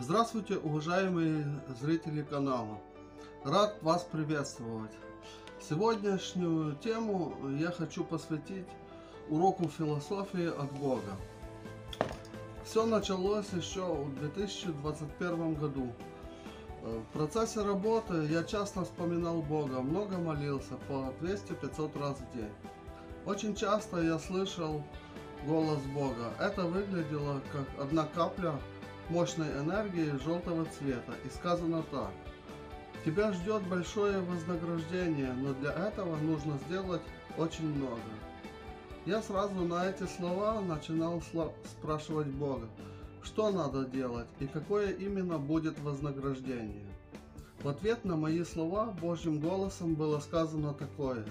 Здравствуйте, уважаемые зрители канала! Рад вас приветствовать! Сегодняшнюю тему я хочу посвятить уроку философии от Бога. Все началось еще в 2021 году. В процессе работы я часто вспоминал Бога, много молился, по 200-500 раз в день. Очень часто я слышал голос Бога. Это выглядело как одна капля мощной энергии желтого цвета. И сказано так: тебя ждет большое вознаграждение, но для этого нужно сделать очень много. Я сразу на эти слова начинал спрашивать Бога, что надо делать и какое именно будет вознаграждение. В ответ на мои слова Божьим голосом было сказано такое: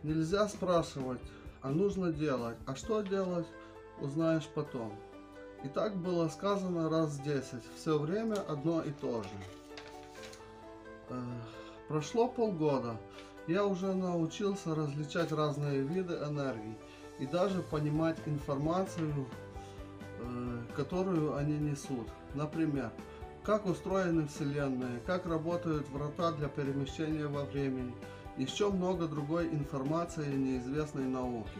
нельзя спрашивать, а нужно делать, а что делать, узнаешь потом. И так было сказано раз 10, все время одно и то же. Прошло полгода, я уже научился различать разные виды энергии и даже понимать информацию, которую они несут. Например, как устроены вселенные, как работают врата для перемещения во времени, еще много другой информации неизвестной науки.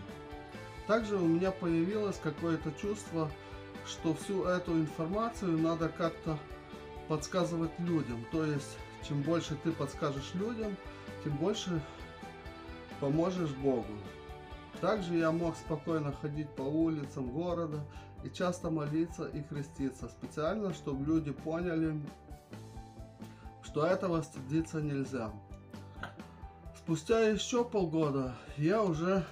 Также у меня появилось какое-то чувство, что всю эту информацию надо как-то подсказывать людям. То есть, чем больше ты подскажешь людям, тем больше поможешь Богу. Также я мог спокойно ходить по улицам города и часто молиться и креститься, специально, чтобы люди поняли, что этого стыдиться нельзя. Спустя еще полгода я уже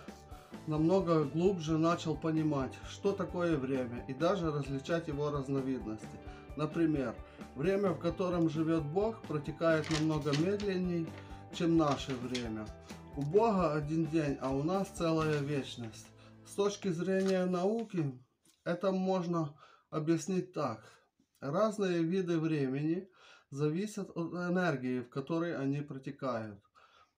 намного глубже начал понимать, что такое время, и даже различать его разновидности. Например, время, в котором живет Бог, протекает намного медленнее, чем наше время. У Бога один день, а у нас целая вечность. С точки зрения науки, это можно объяснить так. Разные виды времени зависят от энергии, в которой они протекают.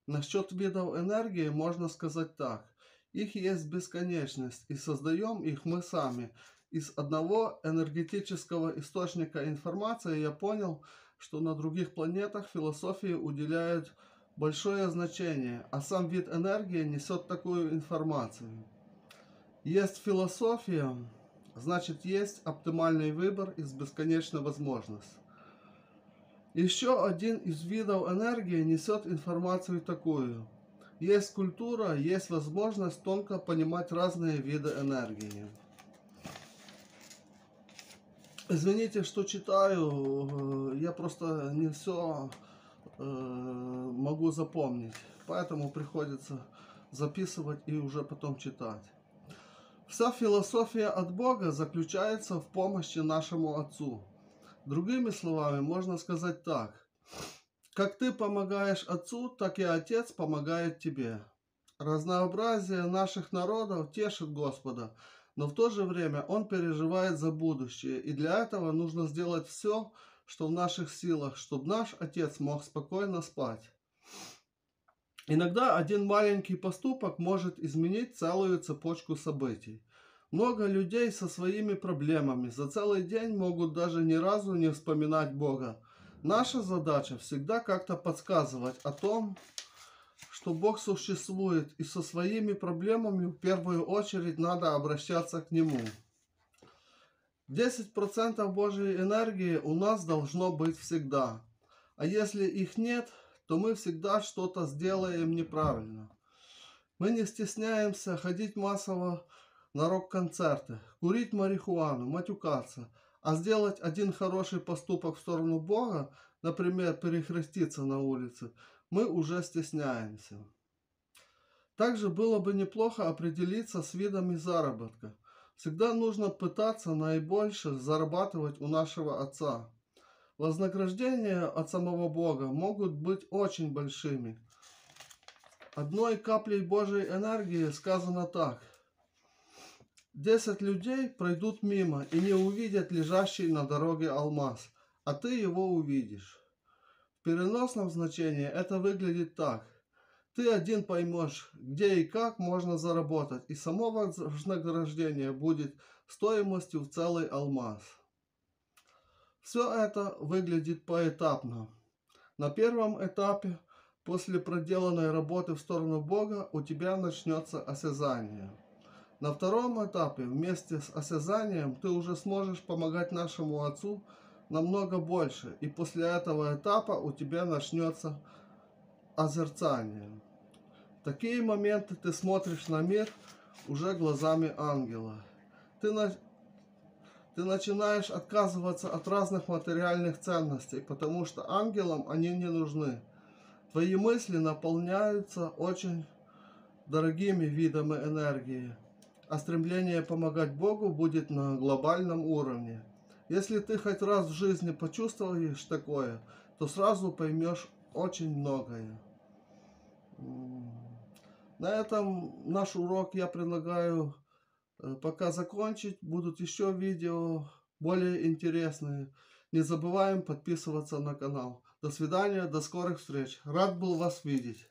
Насчет видов энергии можно сказать так. Их есть бесконечность, и создаем их мы сами. Из одного энергетического источника информации я понял, что на других планетах философии уделяют большое значение, а сам вид энергии несет такую информацию. Есть философия, значит есть оптимальный выбор из бесконечной возможностей. Еще один из видов энергии несет информацию такую. Есть культура, есть возможность тонко понимать разные виды энергии. Извините, что читаю, я просто не все могу запомнить, поэтому приходится записывать и уже потом читать. Вся философия от Бога заключается в помощи нашему Отцу. Другими словами, можно сказать так. Как ты помогаешь Отцу, так и Отец помогает тебе. Разнообразие наших народов тешит Господа, но в то же время Он переживает за будущее, и для этого нужно сделать все, что в наших силах, чтобы наш Отец мог спокойно спать. Иногда один маленький поступок может изменить целую цепочку событий. Много людей со своими проблемами за целый день могут даже ни разу не вспоминать Бога. Наша задача всегда как-то подсказывать о том, что Бог существует, и со своими проблемами в первую очередь надо обращаться к Нему. 10% Божьей энергии у нас должно быть всегда. А если их нет, то мы всегда что-то сделаем неправильно. Мы не стесняемся ходить массово на рок-концерты, курить марихуану, матюкаться. А сделать один хороший поступок в сторону Бога, например, перекреститься на улице, мы уже стесняемся. Также было бы неплохо определиться с видами заработка. Всегда нужно пытаться наибольше зарабатывать у нашего Отца. Вознаграждения от самого Бога могут быть очень большими. Одной каплей Божьей энергии сказано так. 10 людей пройдут мимо и не увидят лежащий на дороге алмаз, а ты его увидишь. В переносном значении это выглядит так. Ты один поймешь, где и как можно заработать, и само вознаграждение будет стоимостью в целый алмаз. В Все это выглядит поэтапно. На первом этапе, после проделанной работы в сторону Бога, у тебя начнется осязание. На втором этапе, вместе с осязанием, ты уже сможешь помогать нашему Отцу намного больше. И после этого этапа у тебя начнется озерцание. В такие моменты ты смотришь на мир уже глазами ангела. Ты начинаешь отказываться от разных материальных ценностей, потому что ангелам они не нужны. Твои мысли наполняются очень дорогими видами энергии, а стремление помогать Богу будет на глобальном уровне. Если ты хоть раз в жизни почувствуешь такое, то сразу поймешь очень многое. На этом наш урок я предлагаю пока закончить. Будут еще видео более интересные. Не забываем подписываться на канал. До свидания, до скорых встреч. Рад был вас видеть.